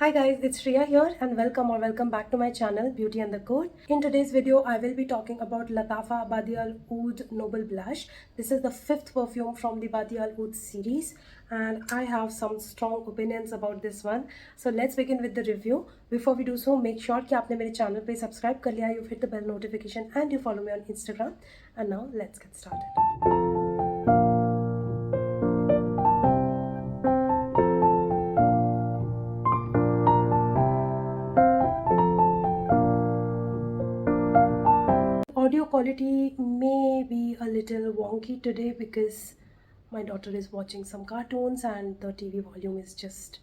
Hi guys, it's Shreya here and welcome back to my channel Beauty and the Code. In today's video, I will be talking about Lattafa Bade'E Oud Noble Blush. This is the fifth perfume from the Bade'E Oud series and I have some strong opinions about this one. So let's begin with the review. Before we do so, make sure कि आपने मेरे channel पे subscribe कर लिया, you've hit the bell notification and you follow me on Instagram. And now let's get started. Audio quality may be a little wonky today because my daughter is watching some cartoons and the TV volume is just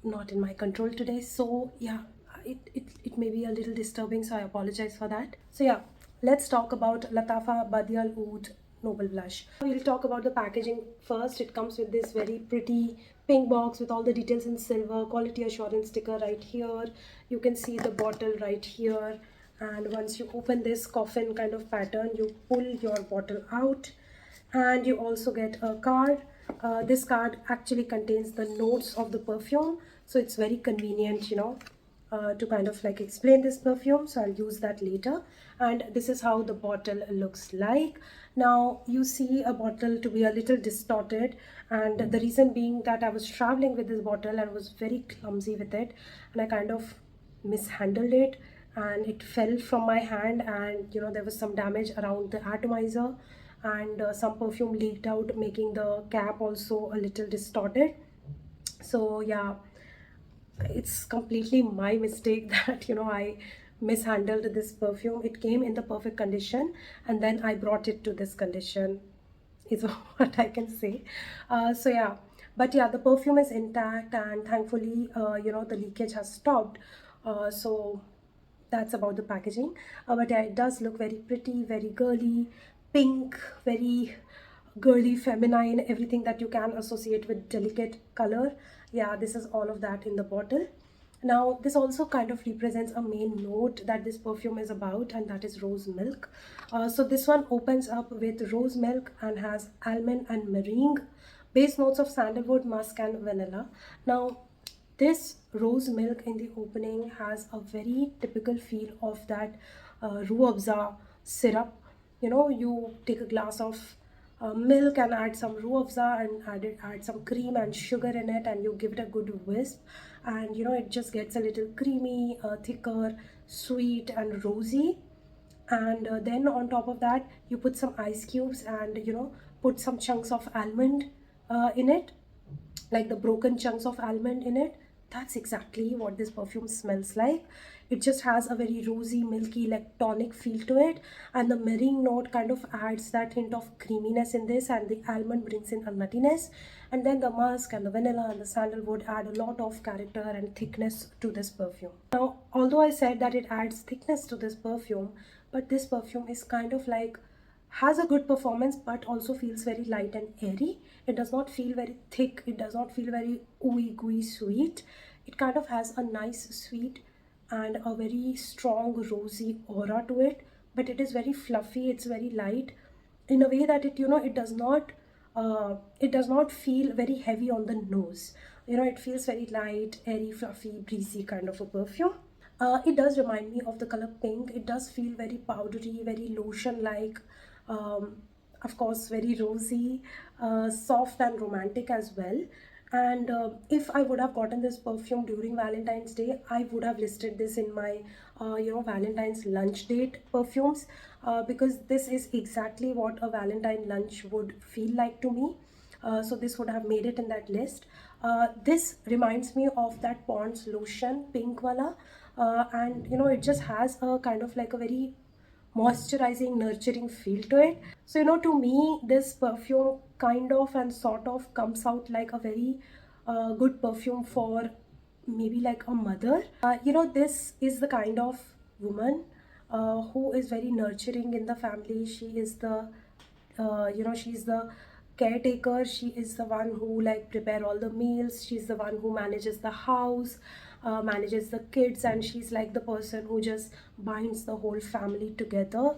not in my control today. So yeah, it may be a little disturbing, so I apologize for that. So yeah, let's talk about Lattafa Bade'E Oud Noble Blush. We'll talk about the packaging first. It comes with this very pretty pink box with all the details in silver, quality assurance sticker right here. You can see the bottle right here. And once you open this coffin kind of pattern, you pull your bottle out and you also get a card. This card actually contains the notes of the perfume, so it's very convenient, to kind of like explain this perfume. So I'll use that later. And this is how the bottle looks like. Now you see a bottle to be a little distorted, and the reason being that I was traveling with this bottle and was very clumsy with it, and I kind of mishandled it and it fell from my hand, and there was some damage around the atomizer, and some perfume leaked out, making the cap also a little distorted. So yeah, it's completely my mistake that I mishandled this perfume. It came in the perfect condition and then I brought it to this condition is what I can say. So yeah, but yeah, the perfume is intact and thankfully the leakage has stopped. So that's about the packaging. But yeah, it does look very pretty, very girly, pink, very girly, feminine, everything that you can associate with delicate color. Yeah, this is all of that in the bottle. Now this also kind of represents a main note that this perfume is about, and that is rose milk. So this one opens up with rose milk and has almond and meringue, base notes of sandalwood, musk and vanilla. Now this rose milk in the opening has a very typical feel of that ruafza syrup. You take a glass of milk and add some ruafza and add some cream and sugar in it, and you give it a good whisk, and it just gets a little creamy, thicker, sweet and rosy. And then on top of that you put some ice cubes and put some chunks of almond in it, like the broken chunks of almond in it. That's exactly what this perfume smells like. It just has a very rosy, milky, like tonic feel to it, and the meringue note kind of adds that hint of creaminess in this, and the almond brings in a nuttiness, and then the musk and the vanilla and the sandalwood add a lot of character and thickness to this perfume. Now, although I said that it adds thickness to this perfume, but this perfume is kind of like has a good performance but also feels very light and airy. It does not feel very thick, it does not feel very ooey gooey sweet. It kind of has a nice sweet and a very strong rosy aura to it, but it is very fluffy, it's very light in a way that it does not feel very heavy on the nose. It feels very light, airy, fluffy, breezy kind of a perfume. It does remind me of the color pink. It does feel very powdery, very lotion like, of course very rosy, soft and romantic as well. And if I would have gotten this perfume during Valentine's Day, I would have listed this in my Valentine's lunch date perfumes, because this is exactly what a Valentine lunch would feel like to me. So this would have made it in that list. This reminds me of that Pond's lotion, pink wala, and it just has a kind of like a very moisturizing, nurturing feel to it. So to me this perfume kind of and sort of comes out like a very good perfume for maybe like a mother. This is the kind of woman who is very nurturing in the family. She is the she's the caretaker. She is the one who like prepare all the meals. She's the one who manages the house, manages the kids, and she's like the person who just binds the whole family together.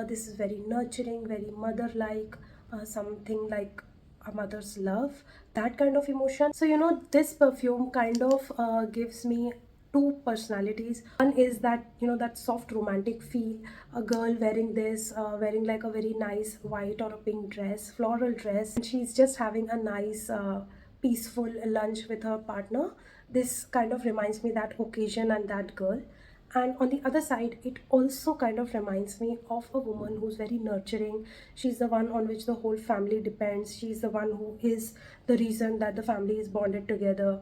This is very nurturing, very mother-like, something like a mother's love, that kind of emotion. So this perfume kind of gives me two personalities. One is that that soft romantic feel, a girl wearing this, wearing like a very nice white or a pink dress, floral dress, and she's just having a nice peaceful lunch with her partner. This kind of reminds me that occasion and that girl. And on the other side, it also kind of reminds me of a woman who's very nurturing. She's the one on which the whole family depends. She's the one who is the reason that the family is bonded together.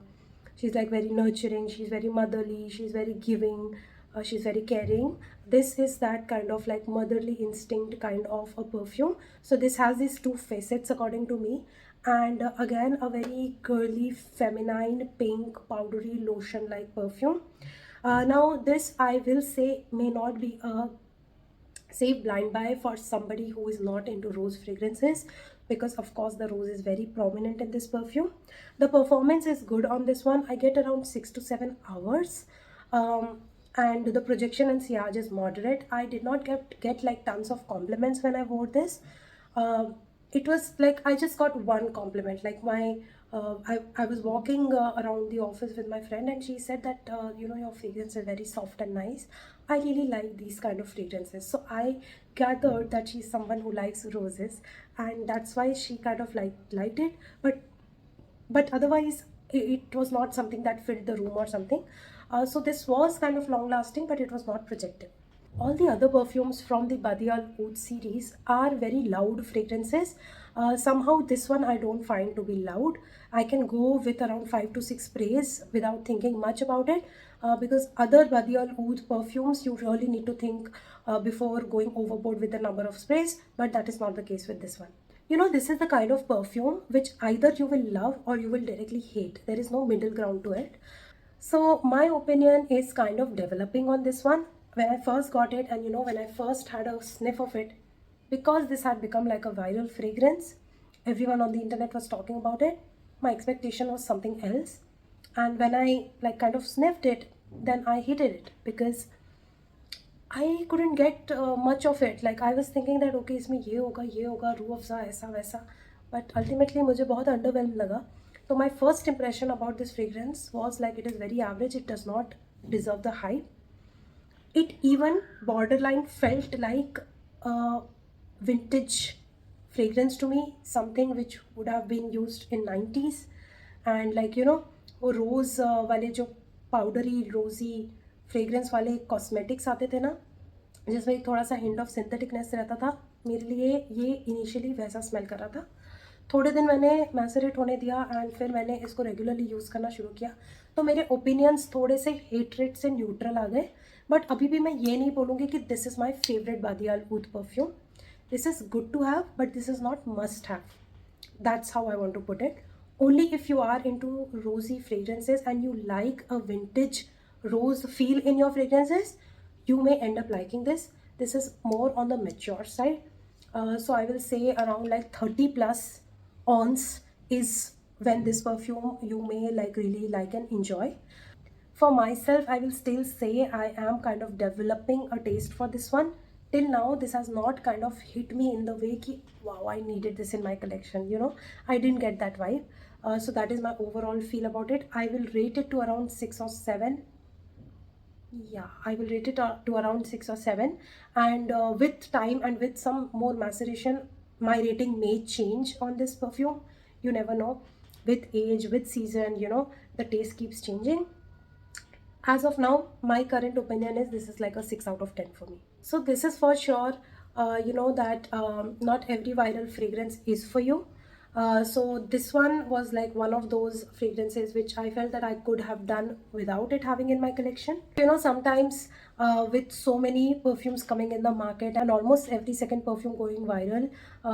She's like very nurturing, she's very motherly, she's very giving, she's very caring. This is that kind of like motherly instinct kind of a perfume. So this has these two facets according to me. And again, a very girly, feminine, pink, powdery, lotion like perfume. Now this I will say may not be a safe blind buy for somebody who is not into rose fragrances, because of course the rose is very prominent in this perfume. The performance is good on this one. I get around 6 to 7 hours, and the projection and sillage is moderate. I did not get like tons of compliments when I wore this. It was like I just got one compliment. Like I was walking around the office with my friend, and she said that your fragrance is very soft and nice. I really like these kind of fragrances. So I gathered that she's someone who likes roses, and that's why she kind of liked it. But otherwise it was not something that filled the room or something. So this was kind of long lasting, but it was not projective. All the other perfumes from the Bade'E Oud series are very loud fragrances. Somehow this one I don't find to be loud. I can go with around 5 to 6 sprays without thinking much about it, because other Bade'E Oud perfumes you really need to think before going overboard with the number of sprays, but that is not the case with this one. This is the kind of perfume which either you will love or you will directly hate. There is no middle ground to it. So my opinion is kind of developing on this one. When I first got it, and when I first had a sniff of it, because this had become like a viral fragrance, everyone on the internet was talking about it, my expectation was something else. And when I like kind of sniffed it, then I hated it, because I couldn't get much of it. Like I was thinking that okay, इसमें ये होगा रूह अफ़ज़ा ऐसा वैसा, but ultimately मुझे बहुत underwhelmed लगा. So my first impression about this fragrance was like it is very average. It does not deserve the hype. It even borderline felt like a vintage fragrance to me, something which would have been used in 90s. And like वो rose वाले जो powdery rosy fragrance वाले cosmetics आते थे ना, जिसमें एक थोड़ा सा हिंट ऑफ सिंथेटिकनेस रहता था, मेरे लिए ये इनिशियली वैसा स्मेल कर रहा था. थोड़े दिन मैंने मैसरेट होने दिया एंड फिर मैंने इसको रेगुलरली यूज़ करना शुरू किया, तो मेरे ओपिनियंस थोड़े से हेटरेट से न्यूट्रल आ गए. बट अभी भी मैं ये नहीं बोलूँगी कि दिस इज़ माई फेवरेट बादियाल oud perfume. This is good to have, but this is not must have. That's how I want to put it. Only if you are into rosy fragrances and you like a vintage rose feel in your fragrances, you may end up liking this. This is more on the mature side. So I will say around like 30 plus ounce is when this perfume you may like really like and enjoy. For myself, I will still say I am kind of developing a taste for this one. Till now, this has not kind of hit me in the way ki, wow, I needed this in my collection. I didn't get that vibe. So that is my overall feel about it. I will rate it to around 6 or 7. Yeah, I will rate it to around 6 or 7. And with time and with some more maceration, my rating may change on this perfume. You never know. With age, with season, the taste keeps changing. As of now, my current opinion is this is like a 6 out of 10 for me. So this is for sure, that not every viral fragrance is for you. So this one was like one of those fragrances which I felt that I could have done without it having in my collection. Sometimes with so many perfumes coming in the market and almost every second perfume going viral,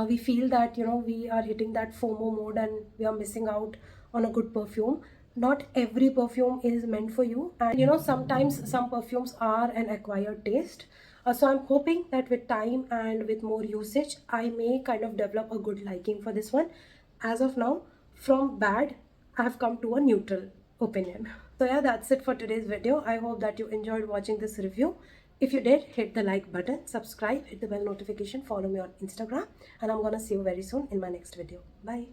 we feel that we are hitting that FOMO mode and we are missing out on a good perfume. Not every perfume is meant for you, and sometimes some perfumes are an acquired taste. So I'm hoping that with time and with more usage, I may kind of develop a good liking for this one. As of now, from bad, I have come to a neutral opinion. So yeah, that's it for today's video. I hope that you enjoyed watching this review. If you did, hit the like button, subscribe, hit the bell notification, follow me on Instagram, and I'm gonna see you very soon in my next video. Bye.